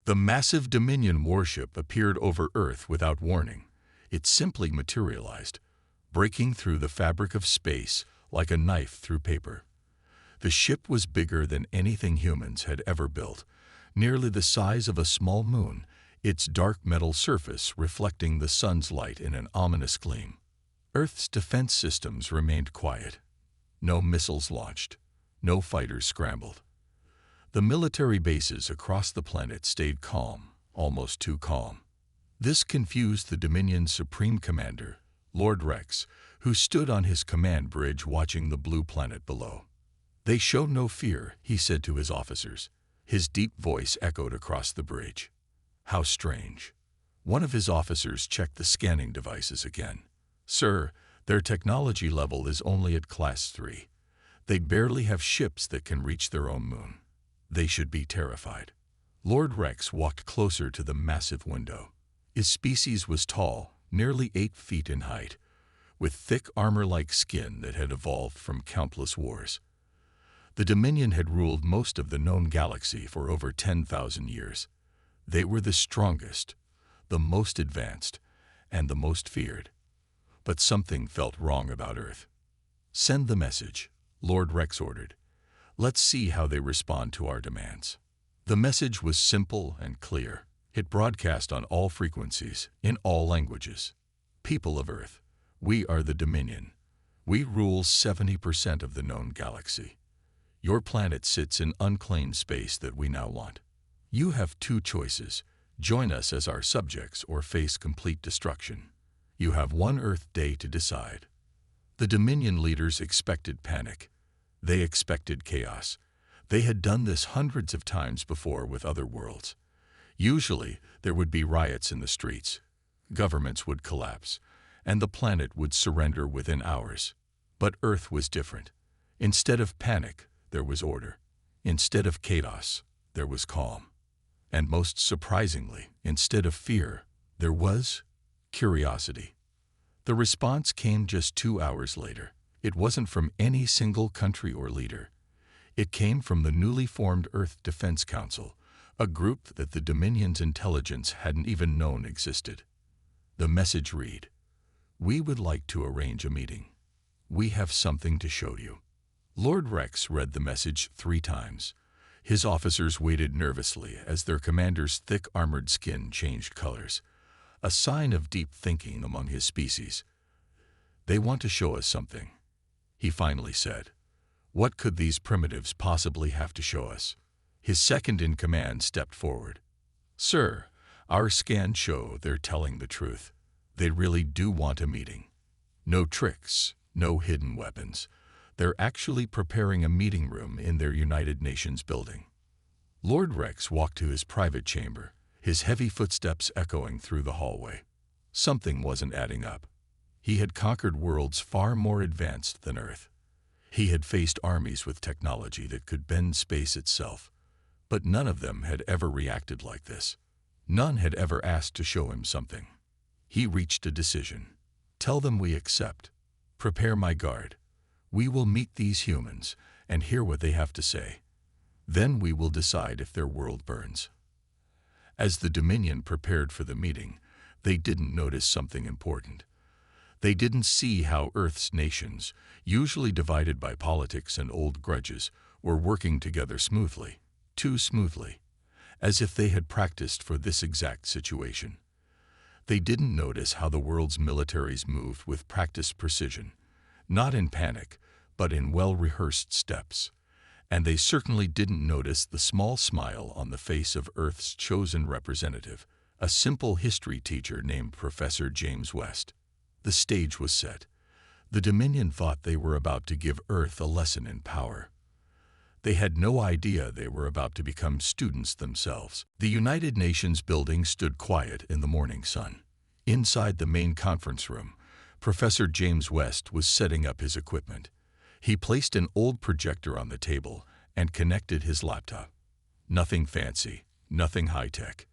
The massive Dominion warship appeared over Earth without warning. It simply materialized, breaking through the fabric of space like a knife through paper. The ship was bigger than anything humans had ever built, nearly the size of a small moon, its dark metal surface reflecting the sun's light in an ominous gleam. Earth's defense systems remained quiet. No missiles launched, no fighters scrambled. The military bases across the planet stayed calm, almost too calm. This confused the Dominion's supreme commander, Lord Rex, who stood on his command bridge watching the blue planet below. "They show no fear," he said to his officers. His deep voice echoed across the bridge. "How strange." One of his officers checked the scanning devices again. "Sir, their technology level is only at Class 3. They barely have ships that can reach their own moon. They should be terrified." Lord Rex walked closer to the massive window. His species was tall, nearly 8 feet in height, with thick armor-like skin that had evolved from countless wars. The Dominion had ruled most of the known galaxy for over 10,000 years. They were the strongest, the most advanced, and the most feared. But something felt wrong about Earth. "Send the message," Lord Rex ordered. "Let's see how they respond to our demands." The message was simple and clear. It broadcast on all frequencies, in all languages. "People of Earth, we are the Dominion. We rule 70% of the known galaxy. Your planet sits in unclaimed space that we now want. You have 2 choices: join us as our subjects or face complete destruction. You have 1 Earth day to decide." The Dominion leaders expected panic. They expected chaos. They had done this hundreds of times before with other worlds. Usually, there would be riots in the streets. Governments would collapse, and the planet would surrender within hours. But Earth was different. Instead of panic, there was order. Instead of chaos, there was calm. And most surprisingly, instead of fear, there was curiosity. The response came just 2 hours later. It wasn't from any single country or leader. It came from the newly formed Earth Defense Council, a group that the Dominion's intelligence hadn't even known existed. The message read, "We would like to arrange a meeting. We have something to show you." Lord Rex read the message 3 times. His officers waited nervously as their commander's thick armored skin changed colors, a sign of deep thinking among his species. "They want to show us something," he finally said. "What could these primitives possibly have to show us?" His second-in-command stepped forward. "Sir, our scans show they're telling the truth. They really do want a meeting. No tricks, no hidden weapons. They're actually preparing a meeting room in their United Nations building." Lord Rex walked to his private chamber, his heavy footsteps echoing through the hallway. Something wasn't adding up. He had conquered worlds far more advanced than Earth. He had faced armies with technology that could bend space itself, but none of them had ever reacted like this. None had ever asked to show him something. He reached a decision. "Tell them we accept. Prepare my guard. We will meet these humans and hear what they have to say. Then we will decide if their world burns." As the Dominion prepared for the meeting, they didn't notice something important. They didn't see how Earth's nations, usually divided by politics and old grudges, were working together smoothly, too smoothly, as if they had practiced for this exact situation. They didn't notice how the world's militaries moved with practiced precision, not in panic, but in well-rehearsed steps. And they certainly didn't notice the small smile on the face of Earth's chosen representative, a simple history teacher named Professor James West. The stage was set. The Dominion thought they were about to give Earth a lesson in power. They had no idea they were about to become students themselves. The United Nations building stood quiet in the morning sun. Inside the main conference room, Professor James West was setting up his equipment. He placed an old projector on the table and connected his laptop. Nothing fancy, nothing high-tech.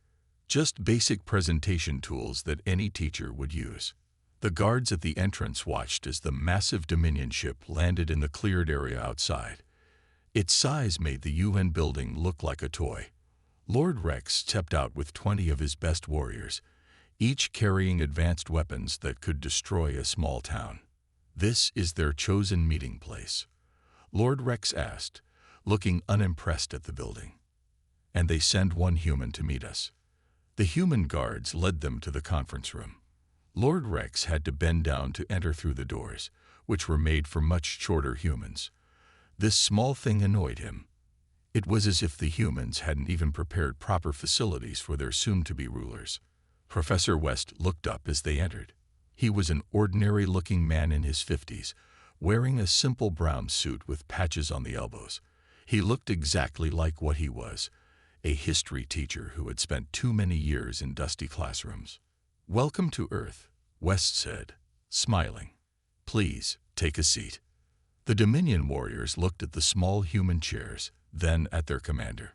Just basic presentation tools that any teacher would use. The guards at the entrance watched as the massive Dominion ship landed in the cleared area outside. Its size made the UN building look like a toy. Lord Rex stepped out with 20 of his best warriors, each carrying advanced weapons that could destroy a small town. "This is their chosen meeting place?" Lord Rex asked, looking unimpressed at the building. "And they send one human to meet us." The human guards led them to the conference room. Lord Rex had to bend down to enter through the doors, which were made for much shorter humans. This small thing annoyed him. It was as if the humans hadn't even prepared proper facilities for their soon-to-be rulers. Professor West looked up as they entered. He was an ordinary-looking man in his 50s, wearing a simple brown suit with patches on the elbows. He looked exactly like what he was, a history teacher who had spent too many years in dusty classrooms. "Welcome to Earth," West said, smiling. "Please, take a seat." The Dominion warriors looked at the small human chairs, then at their commander.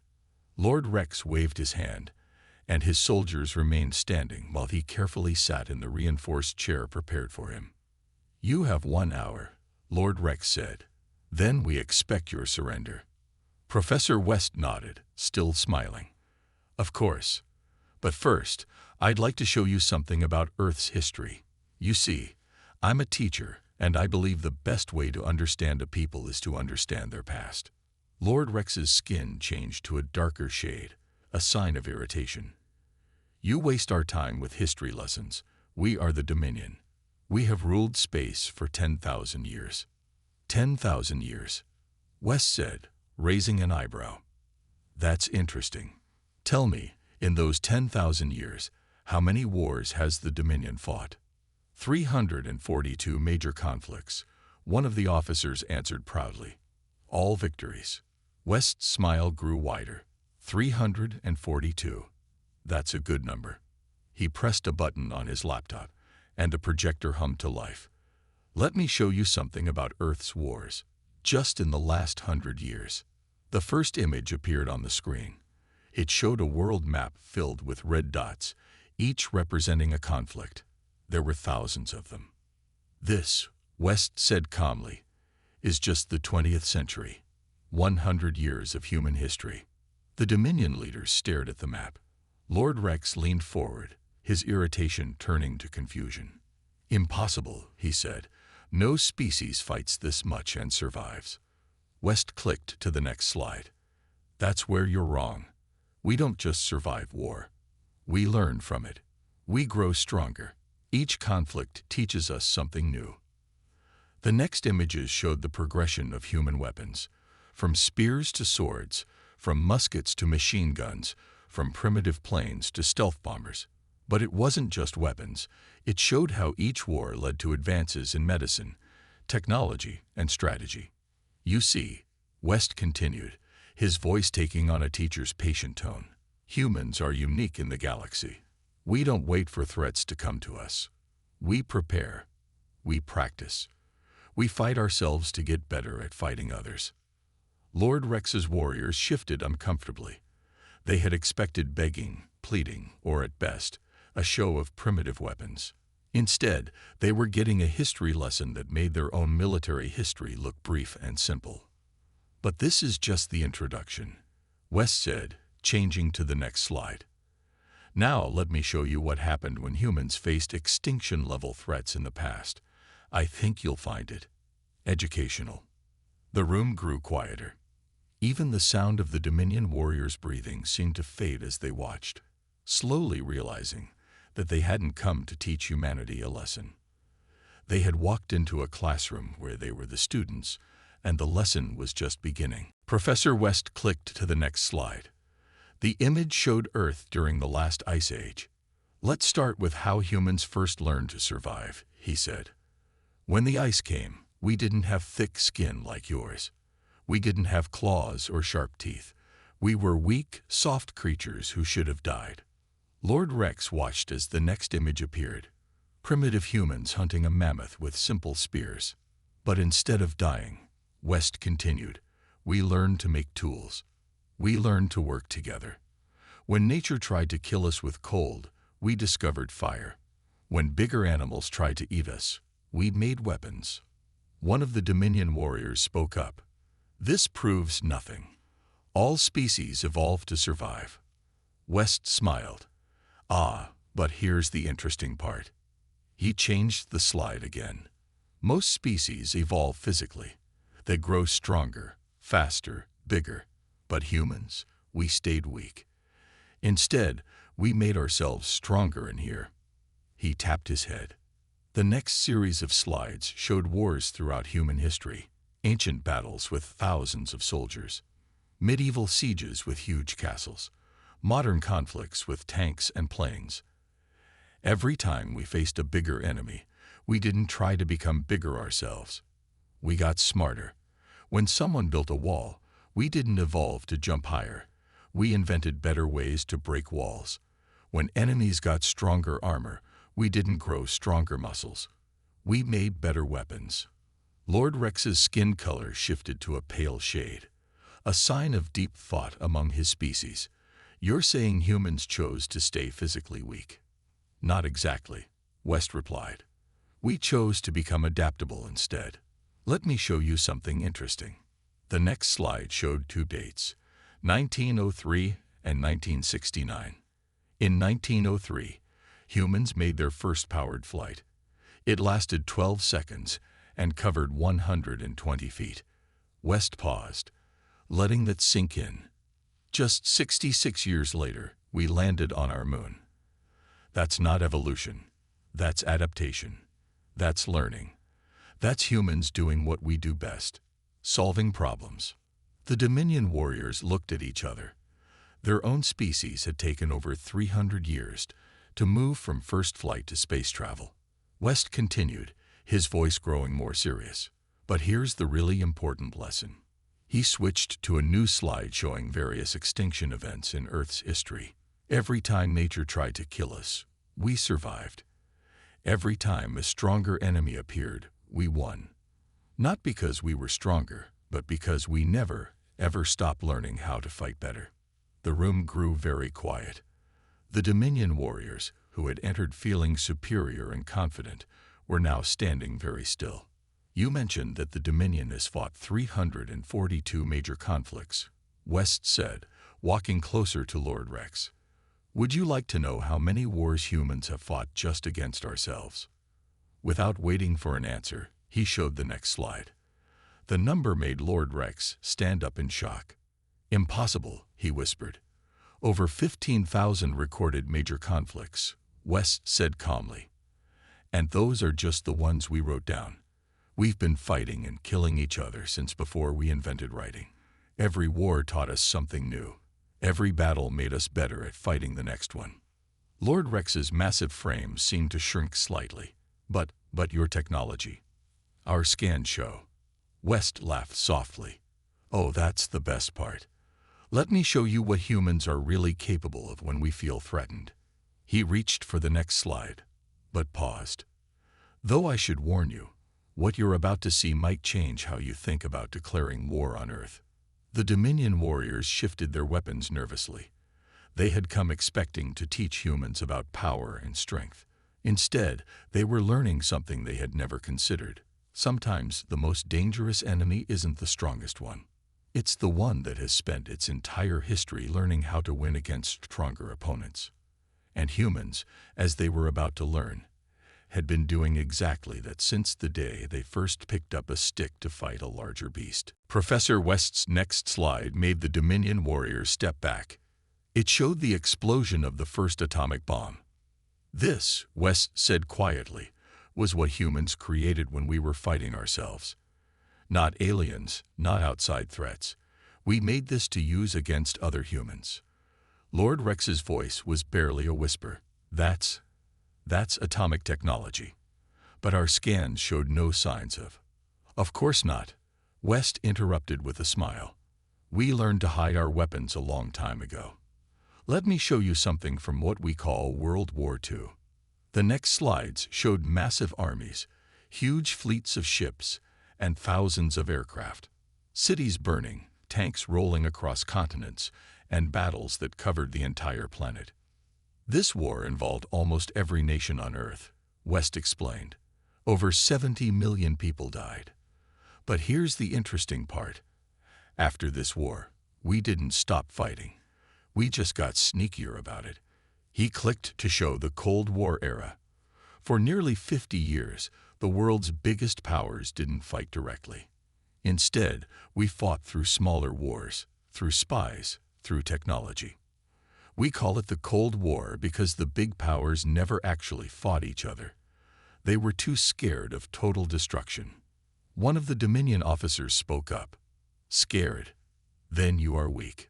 Lord Rex waved his hand, and his soldiers remained standing while he carefully sat in the reinforced chair prepared for him. "You have 1 hour," Lord Rex said. "Then we expect your surrender." Professor West nodded, still smiling. "Of course. But first, I'd like to show you something about Earth's history. You see, I'm a teacher, and I believe the best way to understand a people is to understand their past." Lord Rex's skin changed to a darker shade, a sign of irritation. "You waste our time with history lessons. We are the Dominion. We have ruled space for 10,000 years. 10,000 years, West said, raising an eyebrow. "That's interesting. Tell me, in those 10,000 years, how many wars has the Dominion fought?" 342 major conflicts, one of the officers answered proudly. "All victories." West's smile grew wider. 342. That's a good number. He pressed a button on his laptop, and the projector hummed to life. "Let me show you something about Earth's wars, just in the last 100 years. The first image appeared on the screen. It showed a world map filled with red dots, each representing a conflict. There were thousands of them. "This," West said calmly, "is just the 20th century. 100 years of human history." The Dominion leaders stared at the map. Lord Rex leaned forward, his irritation turning to confusion. "Impossible," he said. "No species fights this much and survives." West clicked to the next slide. "That's where you're wrong. We don't just survive war. We learn from it. We grow stronger. Each conflict teaches us something new." The next images showed the progression of human weapons, from spears to swords, from muskets to machine guns, from primitive planes to stealth bombers. But it wasn't just weapons. It showed how each war led to advances in medicine, technology, and strategy. "You see," West continued, his voice taking on a teacher's patient tone, "humans are unique in the galaxy. We don't wait for threats to come to us. We prepare. We practice. We fight ourselves to get better at fighting others." Lord Rex's warriors shifted uncomfortably. They had expected begging, pleading, or at best, a show of primitive weapons. Instead, they were getting a history lesson that made their own military history look brief and simple. "But this is just the introduction," West said, changing to the next slide. "Now let me show you what happened when humans faced extinction-level threats in the past. I think you'll find it educational." The room grew quieter. Even the sound of the Dominion warriors' breathing seemed to fade as they watched, slowly realizing that they hadn't come to teach humanity a lesson. They had walked into a classroom where they were the students, and the lesson was just beginning. Professor West clicked to the next slide. The image showed Earth during the last ice age. "Let's start with how humans first learned to survive," he said. "When the ice came, we didn't have thick skin like yours. We didn't have claws or sharp teeth. We were weak, soft creatures who should have died." Lord Rex watched as the next image appeared. Primitive humans hunting a mammoth with simple spears. "But instead of dying," West continued, "we learned to make tools. We learned to work together. When nature tried to kill us with cold, we discovered fire. When bigger animals tried to eat us, we made weapons." One of the Dominion warriors spoke up. "This proves nothing. All species evolved to survive. West smiled. Ah, but here's the interesting part. He changed the slide again. Most species evolve physically. They grow stronger, faster, bigger. But humans, we stayed weak. Instead, we made ourselves stronger in here. He tapped his head. The next series of slides showed wars throughout human history, ancient battles with thousands of soldiers, medieval sieges with huge castles, modern conflicts with tanks and planes. Every time we faced a bigger enemy, we didn't try to become bigger ourselves. We got smarter. When someone built a wall, we didn't evolve to jump higher. We invented better ways to break walls. When enemies got stronger armor, we didn't grow stronger muscles. We made better weapons. Lord Rex's skin color shifted to a pale shade, a sign of deep thought among his species. You're saying humans chose to stay physically weak? Not exactly, West replied. We chose to become adaptable instead. Let me show you something interesting. The next slide showed two dates, 1903 and 1969. In 1903, humans made their first powered flight. It lasted 12 seconds and covered 120 feet. West paused, letting that sink in. Just 66 years later, we landed on our moon. That's not evolution. That's adaptation. That's learning. That's humans doing what we do best, solving problems. The Dominion warriors looked at each other. Their own species had taken over 300 years to move from first flight to space travel. West continued, his voice growing more serious. But here's the really important lesson. He switched to a new slide showing various extinction events in Earth's history. Every time nature tried to kill us, we survived. Every time a stronger enemy appeared, we won. Not because we were stronger, but because we never, ever stopped learning how to fight better. The room grew very quiet. The Dominion warriors, who had entered feeling superior and confident, were now standing very still. You mentioned that the Dominion has fought 342 major conflicts, West said, walking closer to Lord Rex. Would you like to know how many wars humans have fought just against ourselves? Without waiting for an answer, he showed the next slide. The number made Lord Rex stand up in shock. Impossible, he whispered. Over 15,000 recorded major conflicts, West said calmly. And those are just the ones we wrote down. We've been fighting and killing each other since before we invented writing. Every war taught us something new. Every battle made us better at fighting the next one. Lord Rex's massive frame seemed to shrink slightly. But your technology. Our scans show. West laughed softly. Oh, that's the best part. Let me show you what humans are really capable of when we feel threatened. He reached for the next slide, but paused. Though I should warn you, what you're about to see might change how you think about declaring war on Earth. The Dominion warriors shifted their weapons nervously. They had come expecting to teach humans about power and strength. Instead, they were learning something they had never considered. Sometimes the most dangerous enemy isn't the strongest one. It's the one that has spent its entire history learning how to win against stronger opponents. And humans, as they were about to learn, had been doing exactly that since the day they first picked up a stick to fight a larger beast. Professor West's next slide made the Dominion warriors step back. It showed the explosion of the first atomic bomb. This, West said quietly, was what humans created when we were fighting ourselves. Not aliens, not outside threats. We made this to use against other humans. Lord Rex's voice was barely a whisper. That's atomic technology. But our scans showed no signs of. Of course not. West interrupted with a smile. We learned to hide our weapons a long time ago. Let me show you something from what we call World War II. The next slides showed massive armies, huge fleets of ships, and thousands of aircraft. Cities burning, tanks rolling across continents, and battles that covered the entire planet. This war involved almost every nation on Earth, West explained. Over 70 million people died. But here's the interesting part. After this war, we didn't stop fighting. We just got sneakier about it. He clicked to show the Cold War era. For nearly 50 years, the world's biggest powers didn't fight directly. Instead, we fought through smaller wars, through spies, through technology. We call it the Cold War because the big powers never actually fought each other. They were too scared of total destruction. One of the Dominion officers spoke up. Scared? Then you are weak.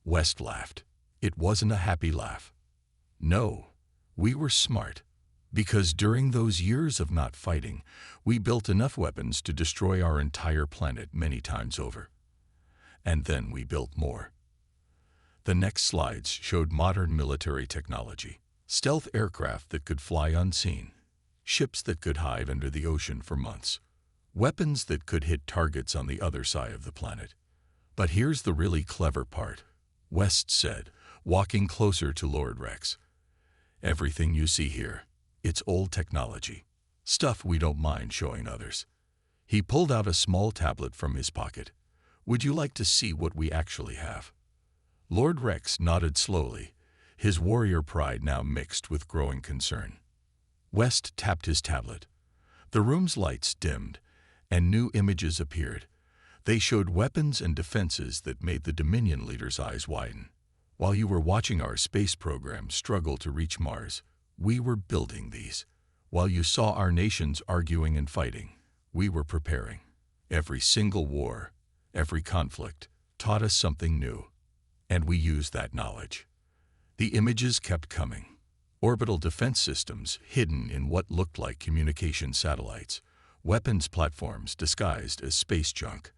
West laughed. It wasn't a happy laugh. No, we were smart. Because during those years of not fighting, we built enough weapons to destroy our entire planet many times over. And then we built more. The next slides showed modern military technology. Stealth aircraft that could fly unseen. Ships that could hide under the ocean for months. Weapons that could hit targets on the other side of the planet. But here's the really clever part. West said, walking closer to Lord Rex. Everything you see here, it's old technology. Stuff we don't mind showing others. He pulled out a small tablet from his pocket. Would you like to see what we actually have? Lord Rex nodded slowly, his warrior pride now mixed with growing concern. West tapped his tablet. The room's lights dimmed, and new images appeared. They showed weapons and defenses that made the Dominion leaders' eyes widen. While you were watching our space program struggle to reach Mars, we were building these. While you saw our nations arguing and fighting, we were preparing. Every single war, every conflict, taught us something new. And we used that knowledge. The images kept coming. Orbital defense systems hidden in what looked like communication satellites, weapons platforms disguised as space junk,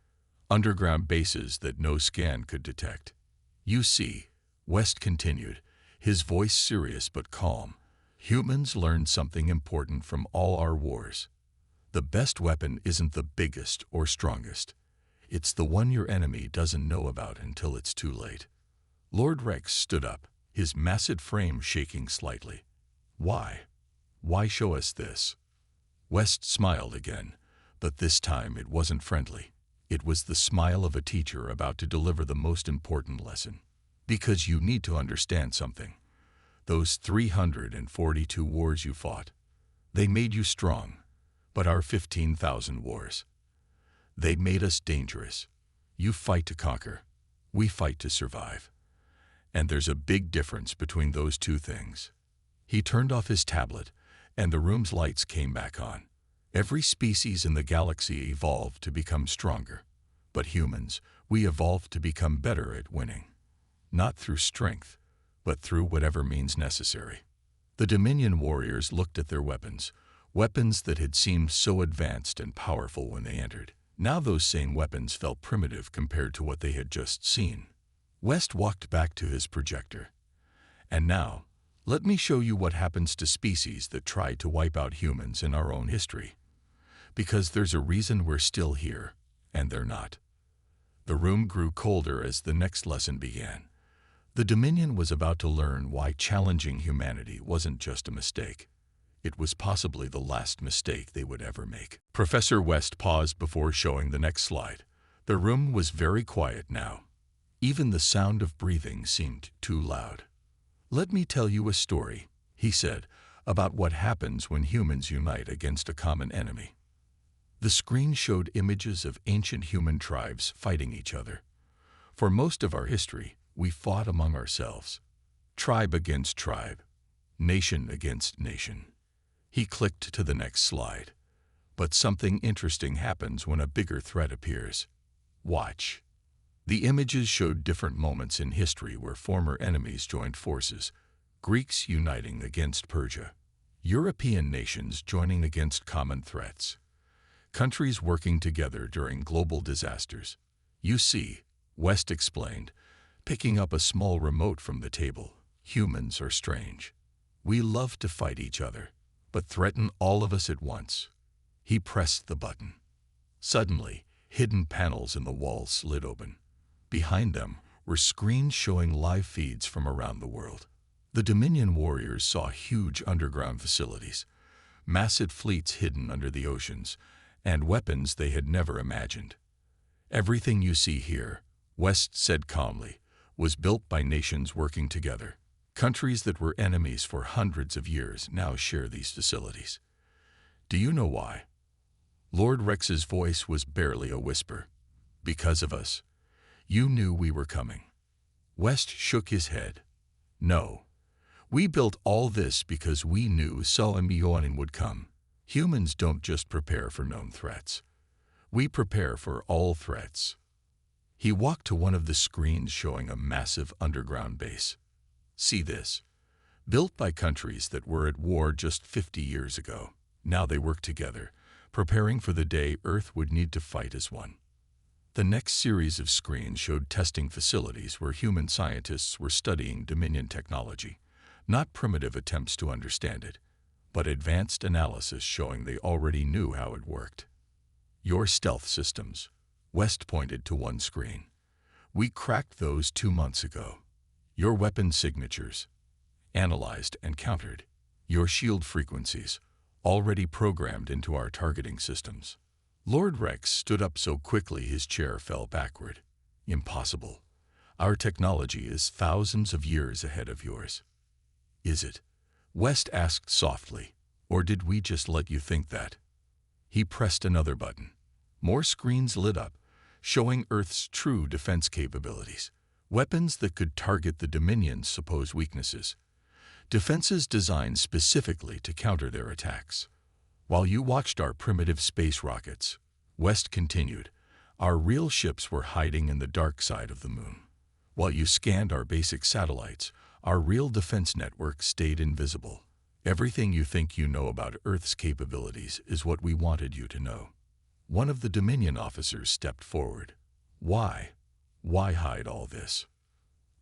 underground bases that no scan could detect. You see, West continued, his voice serious but calm. Humans learned something important from all our wars. The best weapon isn't the biggest or strongest. It's the one your enemy doesn't know about until it's too late. Lord Rex stood up, his massive frame shaking slightly. Why? Why show us this? West smiled again, but this time it wasn't friendly. It was the smile of a teacher about to deliver the most important lesson. Because you need to understand something. Those 342 wars you fought, they made you strong, but our 15,000 wars, they made us dangerous. You fight to conquer, we fight to survive. And there's a big difference between those two things. He turned off his tablet, and the room's lights came back on. Every species in the galaxy evolved to become stronger. But humans, we evolved to become better at winning. Not through strength, but through whatever means necessary. The Dominion warriors looked at their weapons, weapons that had seemed so advanced and powerful when they entered. Now those same weapons felt primitive compared to what they had just seen. West walked back to his projector. And now, let me show you what happens to species that tried to wipe out humans in our own history. Because there's a reason we're still here, and they're not. The room grew colder as the next lesson began. The Dominion was about to learn why challenging humanity wasn't just a mistake. It was possibly the last mistake they would ever make. Professor West paused before showing the next slide. The room was very quiet now. Even the sound of breathing seemed too loud. Let me tell you a story, he said, about what happens when humans unite against a common enemy. The screen showed images of ancient human tribes fighting each other. For most of our history, we fought among ourselves. Tribe against tribe, nation against nation. He clicked to the next slide. But something interesting happens when a bigger threat appears. Watch. The images showed different moments in history where former enemies joined forces. Greeks uniting against Persia. European nations joining against common threats. Countries working together during global disasters. You see, West explained, picking up a small remote from the table. Humans are strange. We love to fight each other, but threaten all of us at once. He pressed the button. Suddenly, hidden panels in the wall slid open. Behind them were screens showing live feeds from around the world. The Dominion warriors saw huge underground facilities, massive fleets hidden under the oceans, and weapons they had never imagined. Everything you see here, West said calmly, was built by nations working together. Countries that were enemies for hundreds of years now share these facilities. Do you know why? Lord Rex's voice was barely a whisper. Because of us. You knew we were coming. West shook his head. No. We built all this because we knew Sci-Fi would come. Humans don't just prepare for known threats. We prepare for all threats. He walked to one of the screens showing a massive underground base. See this. Built by countries that were at war just 50 years ago. Now they work together, preparing for the day Earth would need to fight as one. The next series of screens showed testing facilities where human scientists were studying Dominion technology, not primitive attempts to understand it, but advanced analysis showing they already knew how it worked. Your stealth systems. West pointed to one screen. We cracked those 2 months ago. Your weapon signatures. Analyzed and countered. Your shield frequencies. Already programmed into our targeting systems. Lord Rex stood up so quickly his chair fell backward. Impossible. Our technology is thousands of years ahead of yours. Is it? West asked softly. Or did we just let you think that? He pressed another button. More screens lit up, showing Earth's true defense capabilities. Weapons that could target the Dominion's supposed weaknesses. Defenses designed specifically to counter their attacks. While you watched our primitive space rockets, West continued, our real ships were hiding in the dark side of the moon. While you scanned our basic satellites, our real defense network stayed invisible. Everything you think you know about Earth's capabilities is what we wanted you to know. One of the Dominion officers stepped forward. Why? Why hide all this?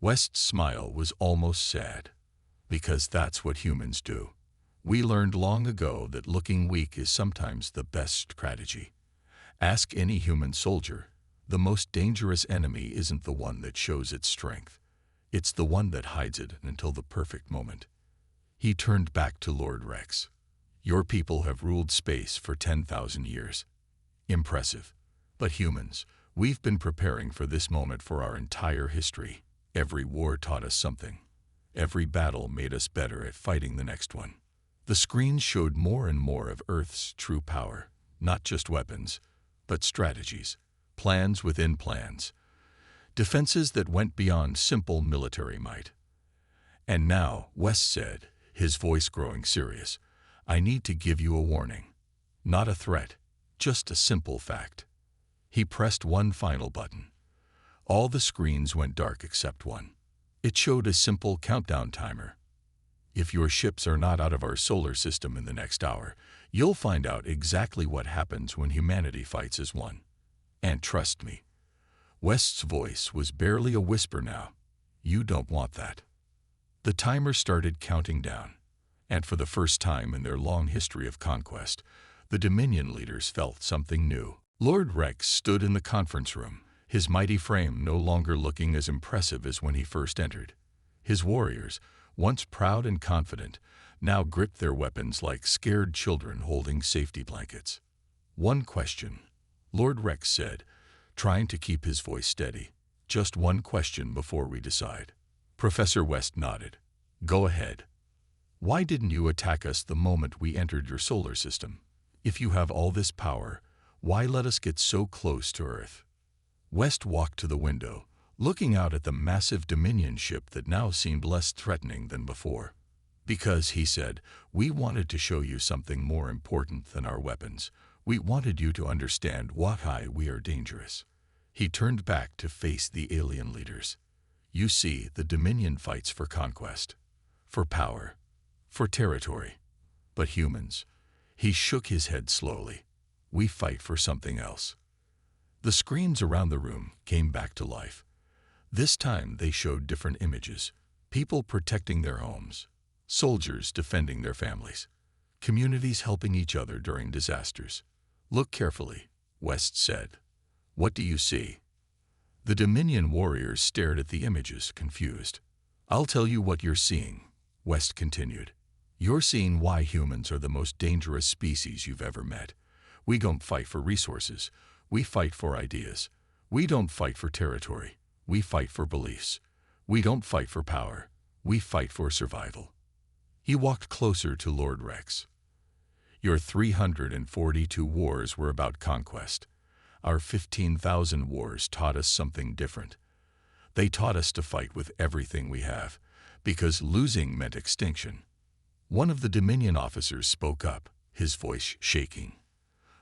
West's smile was almost sad. Because that's what humans do. We learned long ago that looking weak is sometimes the best strategy. Ask any human soldier. The most dangerous enemy isn't the one that shows its strength. It's the one that hides it until the perfect moment. He turned back to Lord Rex. Your people have ruled space for 10,000 years. Impressive. But humans, we've been preparing for this moment for our entire history. Every war taught us something. Every battle made us better at fighting the next one. The screens showed more and more of Earth's true power, not just weapons, but strategies, plans within plans, defenses that went beyond simple military might. And now, West said, his voice growing serious, I need to give you a warning. Not a threat, just a simple fact. He pressed one final button. All the screens went dark except one. It showed a simple countdown timer. If your ships are not out of our solar system in the next hour, you'll find out exactly what happens when humanity fights as one. And trust me. West's voice was barely a whisper now. You don't want that. The timer started counting down, and for the first time in their long history of conquest, the Dominion leaders felt something new. Lord Rex stood in the conference room, his mighty frame no longer looking as impressive as when he first entered. His warriors, once proud and confident, now gripped their weapons like scared children holding safety blankets. One question, Lord Rex said, trying to keep his voice steady. Just one question before we decide. Professor West nodded. Go ahead. Why didn't you attack us the moment we entered your solar system? If you have all this power, why let us get so close to Earth? West walked to the window, looking out at the massive Dominion ship that now seemed less threatening than before. Because, he said, we wanted to show you something more important than our weapons. We wanted you to understand why we are dangerous. He turned back to face the alien leaders. You see, the Dominion fights for conquest, for power, for territory. But humans, he shook his head slowly. We fight for something else. The screens around the room came back to life. This time they showed different images. People protecting their homes, soldiers defending their families, communities helping each other during disasters. Look carefully, West said. What do you see? The Dominion warriors stared at the images, confused. I'll tell you what you're seeing, West continued. You're seeing why humans are the most dangerous species you've ever met. We don't fight for resources. We fight for ideas. We don't fight for territory. We fight for beliefs. We don't fight for power. We fight for survival. He walked closer to Lord Rex. Your 342 wars were about conquest. Our 15,000 wars taught us something different. They taught us to fight with everything we have, because losing meant extinction. One of the Dominion officers spoke up, his voice shaking.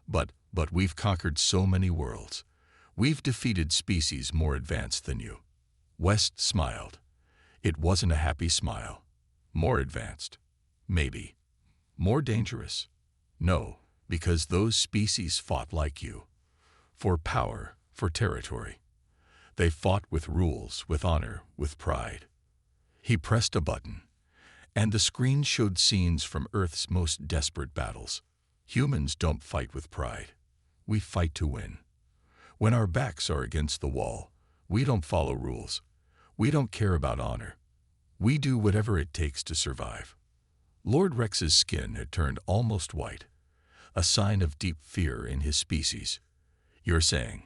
But we've conquered so many worlds. We've defeated species more advanced than you. West smiled. It wasn't a happy smile. More advanced. Maybe. More dangerous. No, because those species fought like you. For power, for territory. They fought with rules, with honor, with pride. He pressed a button, and the screen showed scenes from Earth's most desperate battles. Humans don't fight with pride. We fight to win. When our backs are against the wall, we don't follow rules. We don't care about honor. We do whatever it takes to survive. Lord Rex's skin had turned almost white, a sign of deep fear in his species. You're saying?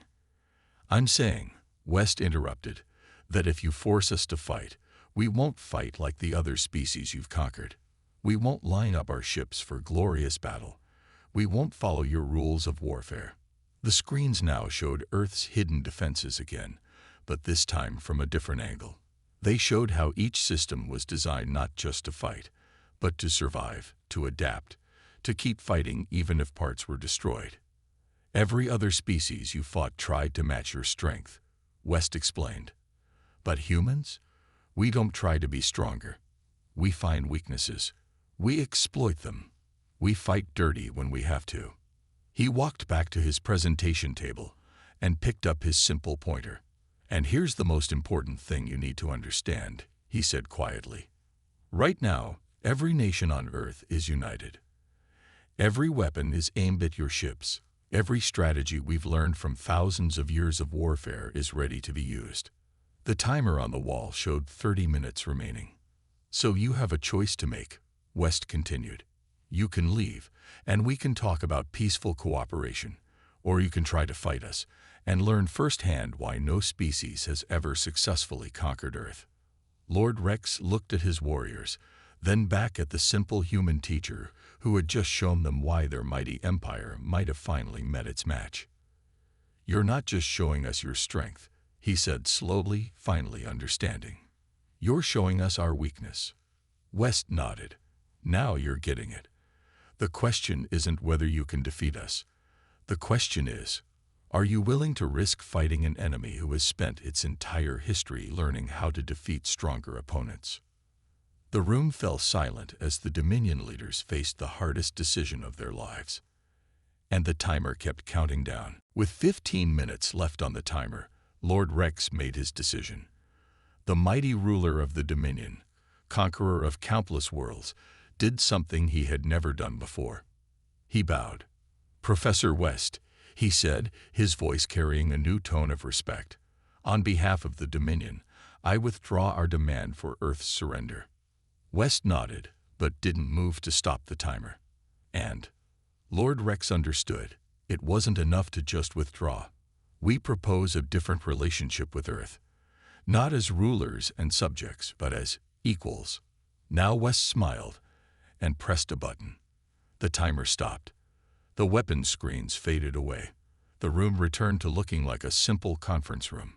I'm saying, West interrupted, that if you force us to fight, we won't fight like the other species you've conquered. We won't line up our ships for glorious battle. We won't follow your rules of warfare. The screens now showed Earth's hidden defenses again, but this time from a different angle. They showed how each system was designed not just to fight, but to survive, to adapt, to keep fighting even if parts were destroyed. Every other species you fought tried to match your strength, West explained. But humans? We don't try to be stronger. We find weaknesses. We exploit them. We fight dirty when we have to. He walked back to his presentation table and picked up his simple pointer. And here's the most important thing you need to understand, he said quietly. Right now, every nation on Earth is united. Every weapon is aimed at your ships. Every strategy we've learned from thousands of years of warfare is ready to be used. The timer on the wall showed 30 minutes remaining. So you have a choice to make, West continued. You can leave, and we can talk about peaceful cooperation, or you can try to fight us and learn firsthand why no species has ever successfully conquered Earth. Lord Rex looked at his warriors, then back at the simple human teacher who had just shown them why their mighty empire might have finally met its match. You're not just showing us your strength, he said slowly, finally understanding. You're showing us our weakness. West nodded. Now you're getting it. The question isn't whether you can defeat us. The question is, are you willing to risk fighting an enemy who has spent its entire history learning how to defeat stronger opponents? The room fell silent as the Dominion leaders faced the hardest decision of their lives. And the timer kept counting down. With 15 minutes left on the timer, Lord Rex made his decision. The mighty ruler of the Dominion, conqueror of countless worlds, did something he had never done before. He bowed. Professor West, he said, his voice carrying a new tone of respect. On behalf of the Dominion, I withdraw our demand for Earth's surrender. West nodded, but didn't move to stop the timer. And Lord Rex understood. It wasn't enough to just withdraw. We propose a different relationship with Earth. Not as rulers and subjects, but as equals. Now West smiled and pressed a button. The timer stopped. The weapon screens faded away. The room returned to looking like a simple conference room.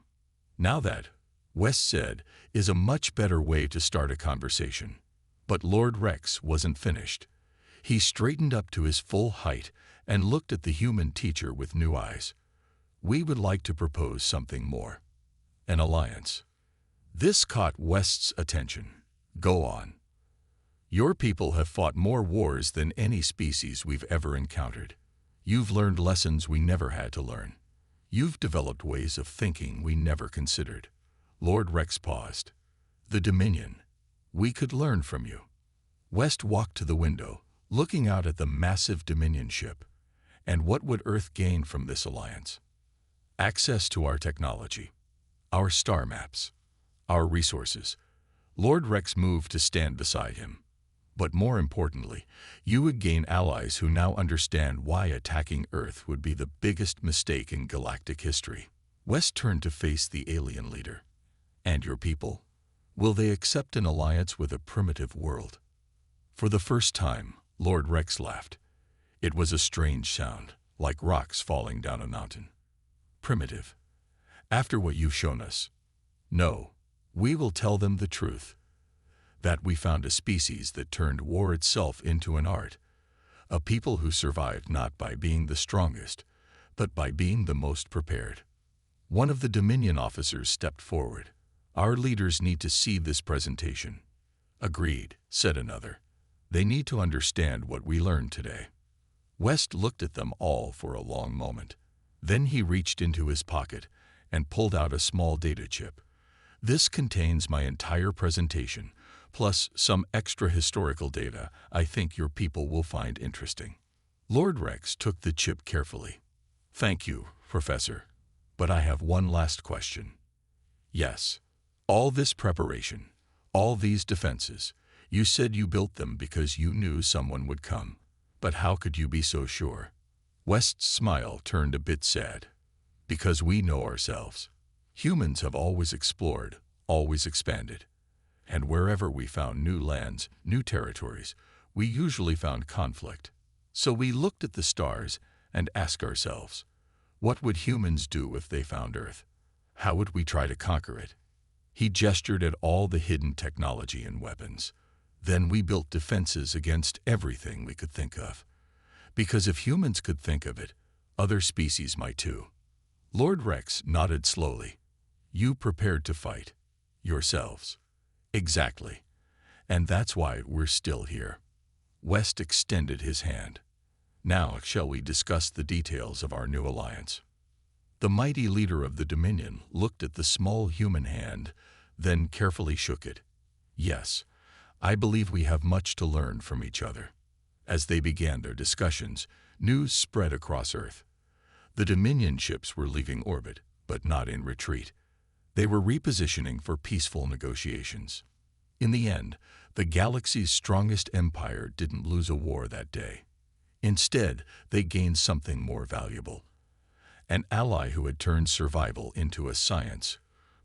Now that, West said, is a much better way to start a conversation. But Lord Rex wasn't finished. He straightened up to his full height and looked at the human teacher with new eyes. We would like to propose something more. An alliance. This caught West's attention. Go on. Your people have fought more wars than any species we've ever encountered. You've learned lessons we never had to learn. You've developed ways of thinking we never considered. Lord Rex paused. The Dominion. We could learn from you. West walked to the window, looking out at the massive Dominion ship. And what would Earth gain from this alliance? Access to our technology, our star maps, our resources. Lord Rex moved to stand beside him. But more importantly, you would gain allies who now understand why attacking Earth would be the biggest mistake in galactic history. West turned to face the alien leader. And your people? Will they accept an alliance with a primitive world? For the first time, Lord Rex laughed. It was a strange sound, like rocks falling down a mountain. Primitive. After what you've shown us. No, we will tell them the truth. That we found a species that turned war itself into an art. A people who survived not by being the strongest, but by being the most prepared. One of the Dominion officers stepped forward. Our leaders need to see this presentation. Agreed, said another. They need to understand what we learned today. West looked at them all for a long moment. Then he reached into his pocket and pulled out a small data chip. This contains my entire presentation, plus some extra historical data I think your people will find interesting. Lord Rex took the chip carefully. Thank you, Professor. But I have one last question. Yes, all this preparation, all these defenses, you said you built them because you knew someone would come. But how could you be so sure? West's smile turned a bit sad. Because we know ourselves. Humans have always explored, always expanded. And wherever we found new lands, new territories, we usually found conflict. So we looked at the stars and asked ourselves, what would humans do if they found Earth? How would we try to conquer it? He gestured at all the hidden technology and weapons. Then we built defenses against everything we could think of. Because if humans could think of it, other species might too. Lord Rex nodded slowly. You prepared to fight. Yourselves. Exactly. And that's why we're still here. West extended his hand. Now shall we discuss the details of our new alliance? The mighty leader of the Dominion looked at the small human hand, then carefully shook it. Yes, I believe we have much to learn from each other. As they began their discussions, news spread across Earth. The Dominion ships were leaving orbit, but not in retreat. They were repositioning for peaceful negotiations. In the end, the galaxy's strongest empire didn't lose a war that day. Instead, they gained something more valuable. An ally who had turned survival into a science,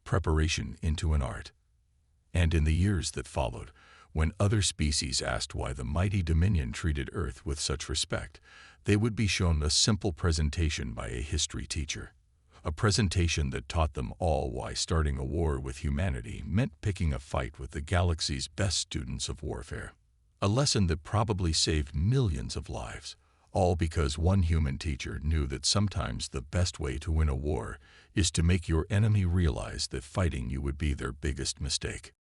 preparation into an art. And in the years that followed, when other species asked why the mighty Dominion treated Earth with such respect, they would be shown a simple presentation by a history teacher. A presentation that taught them all why starting a war with humanity meant picking a fight with the galaxy's best students of warfare. A lesson that probably saved millions of lives, all because one human teacher knew that sometimes the best way to win a war is to make your enemy realize that fighting you would be their biggest mistake.